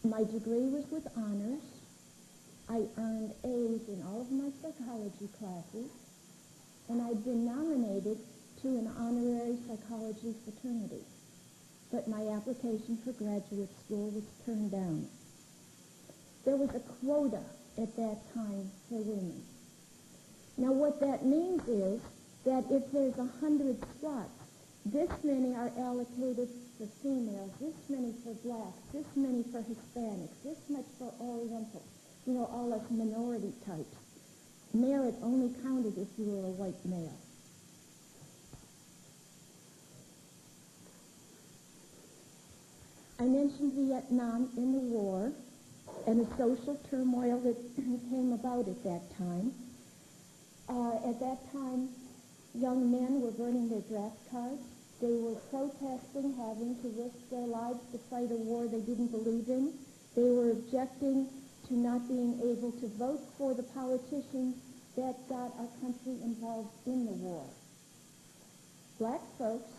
My degree was with honors. I earned A's in all of my psychology classes, and I'd been nominated to an honorary psychology fraternity. But my application for graduate school was turned down. There was a quota at that time for women. Now what that means is that if there's 100 slots, this many are allocated for females, this many for blacks, this many for Hispanics, this much for Orientals, all us minority types. Merit only counted if you were a white male. I mentioned Vietnam in the war and the social turmoil that came about at that time. At that time, young men were burning their draft cards. They were protesting having to risk their lives to fight a war they didn't believe in. They were objecting to not being able to vote for the politicians that got our country involved in the war. Black folks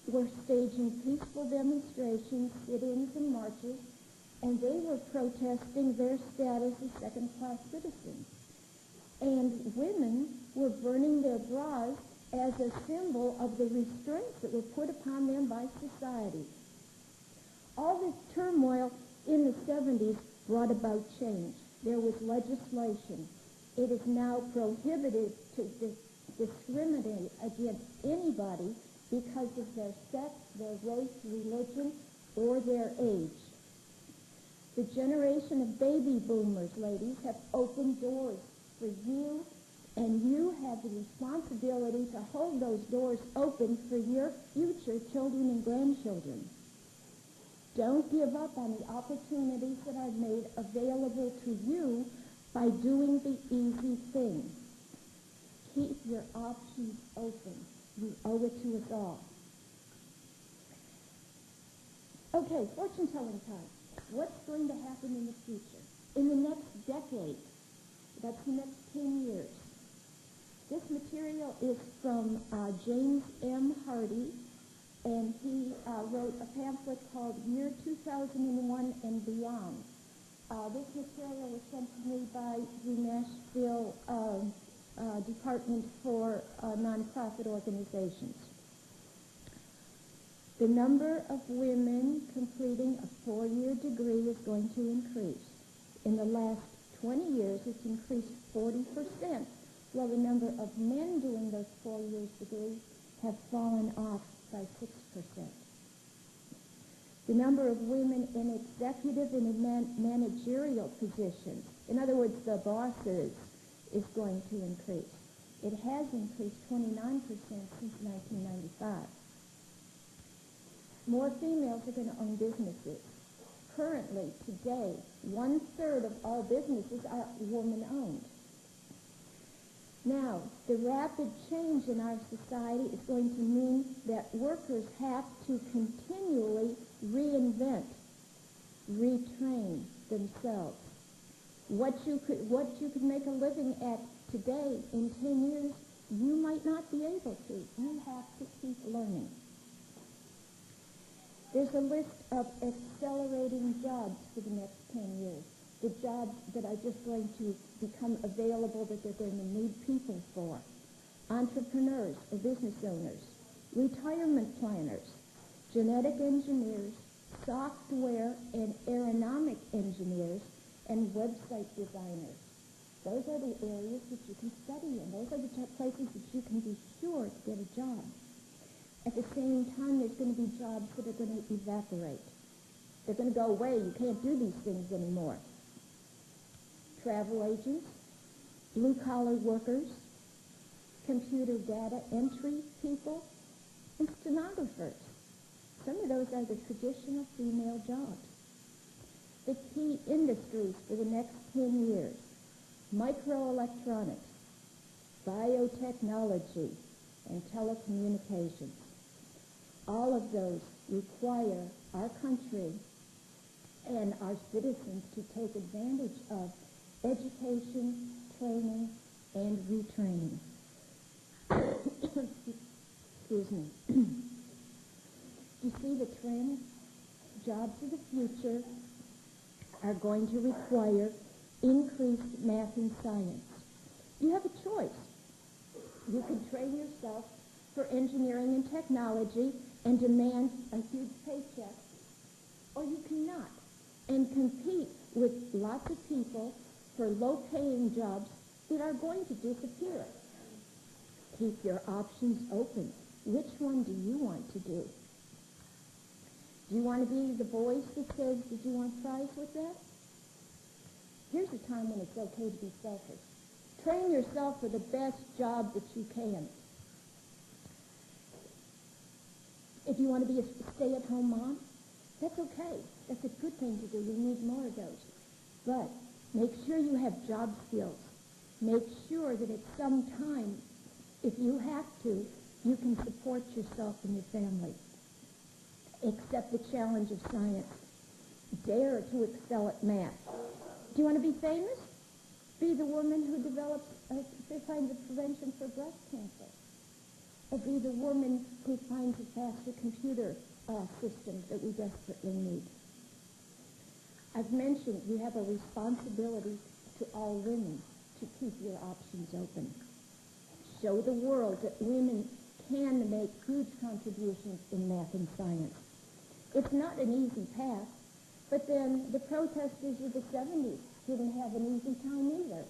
were staging peaceful demonstrations, sit-ins, and marches, and they were protesting their status as second-class citizens. And women were burning their bras as a symbol of the restraints that were put upon them by society. All this turmoil in the 70s brought about change. There was legislation. It is now prohibited to discriminate against anybody because of their sex, their race, religion, or their age. The generation of baby boomers, ladies, have opened doors for you, and you have the responsibility to hold those doors open for your future children and grandchildren. Don't give up on the opportunities that are made available to you by doing the easy thing. Keep your options open. You owe it to us all. Okay, fortune-telling time. What's going to happen in the future? In the next decade, that's the next 10 years. This material is from James M. Hardy, and he wrote a pamphlet called Year 2001 and Beyond. This material was sent to me by the Nashville Department for Nonprofit Organizations. The number of women completing a 4-year degree is going to increase. In the last 20 years, it's increased 40%, while the number of men doing those 4 years degrees have fallen off by 6%. The number of women in executive and managerial positions, in other words, the bosses, is going to increase. It has increased 29% since 1995. More females are going to own businesses. Currently, today, 1/3 of all businesses are woman-owned. Now, the rapid change in our society is going to mean that workers have to continually reinvent, retrain themselves. What you could make a living at today, in 10 years, you might not be able to. You have to keep learning. There's a list of accelerating jobs for the next 10 years. The jobs that are just going to become available, that they're going to need people for. Entrepreneurs or business owners, retirement planners, genetic engineers, software and aeronomic engineers, and website designers. Those are the areas that you can study in. Those are the places that you can be sure to get a job. At the same time, there's going to be jobs that are going to evaporate. They're going to go away. You can't do these things anymore. Travel agents, blue-collar workers, computer data entry people, and stenographers. Some of those are the traditional female jobs. The key industries for the next 10 years: microelectronics, biotechnology, and telecommunications. All of those require our country and our citizens to take advantage of education, training, and retraining. Excuse me. You see the trend? Jobs of the future are going to require increased math and science. You have a choice. You can train yourself for engineering and technology and demand a huge paycheck, or you cannot, and compete with lots of people for low-paying jobs that are going to disappear. Keep your options open. Which one do you want to do? Do you want to be the voice that says, did you want fries with that? Here's a time when it's okay to be selfish. Train yourself for the best job that you can. If you want to be a stay-at-home mom, that's okay. That's a good thing to do. We need more of those. But make sure you have job skills. Make sure that at some time, if you have to, you can support yourself and your family. Accept the challenge of science. Dare to excel at math. Do you want to be famous? Be the woman who develops finds a prevention for breast cancer. Or be the woman who finds a faster computer system that we desperately need. I've mentioned you have a responsibility to all women to keep your options open. Show the world that women can make huge contributions in math and science. It's not an easy path, but then the protesters of the 70s didn't have an easy time either.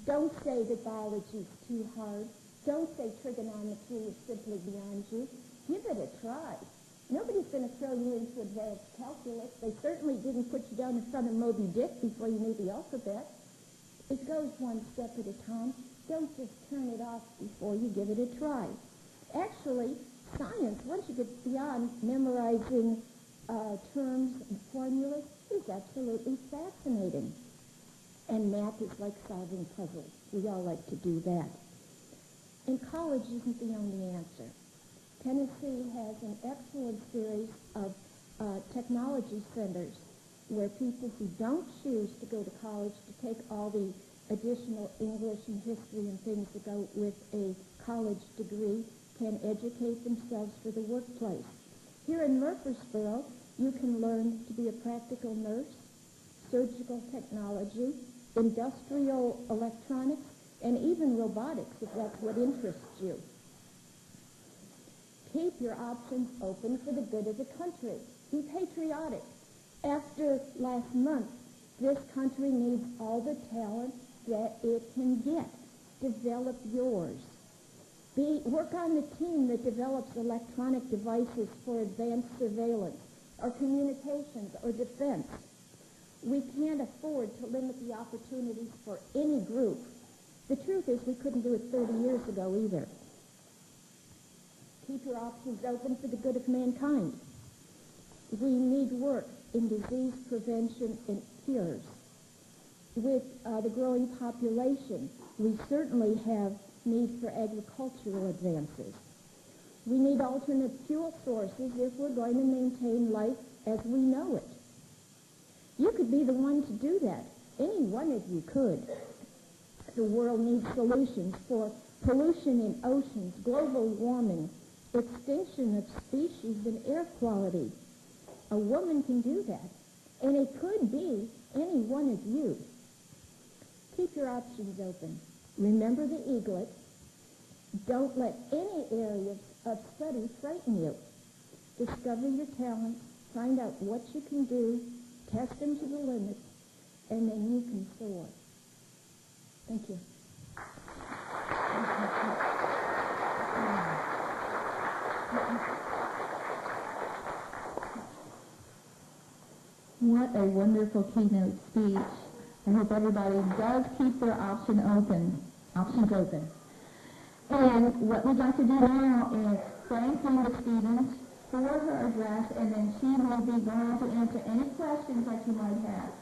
Don't say that biology is too hard. Don't say trigonometry is simply beyond you. Give it a try. Nobody's going to throw you into advanced calculus. They certainly didn't put you down in front of Moby Dick before you knew the alphabet. It goes one step at a time. Don't just turn it off before you give it a try. Actually, science, once you get beyond memorizing terms and formulas, is absolutely fascinating. And math is like solving puzzles. We all like to do that. And college isn't the only answer. Tennessee has an excellent series of technology centers where people who don't choose to go to college to take all the additional English and history and things that go with a college degree can educate themselves for the workplace. Here in Murfreesboro, you can learn to be a practical nurse, surgical technology, industrial electronics, and even robotics, if that's what interests you. Keep your options open for the good of the country. Be patriotic. After last month, this country needs all the talent that it can get. Develop yours. Work on the team that develops electronic devices for advanced surveillance or communications or defense. We can't afford to limit the opportunities for any group. The truth is we couldn't do it 30 years ago either. Keep your options open for the good of mankind. We need work in disease prevention and cures. With the growing population, we certainly have need for agricultural advances. We need alternate fuel sources if we're going to maintain life as we know it. You could be the one to do that. Any one of you could. The world needs solutions for pollution in oceans, global warming, extinction of species, and air quality. A woman can do that, and it could be any one of you. Keep your options open. Remember the eaglet. Don't let any area of study frighten you. Discover your talents, find out what you can do, test them to the limit, and then you can soar. Thank you. What a wonderful keynote speech. I hope everybody does keep their options open. And what we'd like to do now is thank Linda Stevens for her address, and then she will be going to answer any questions that you might have.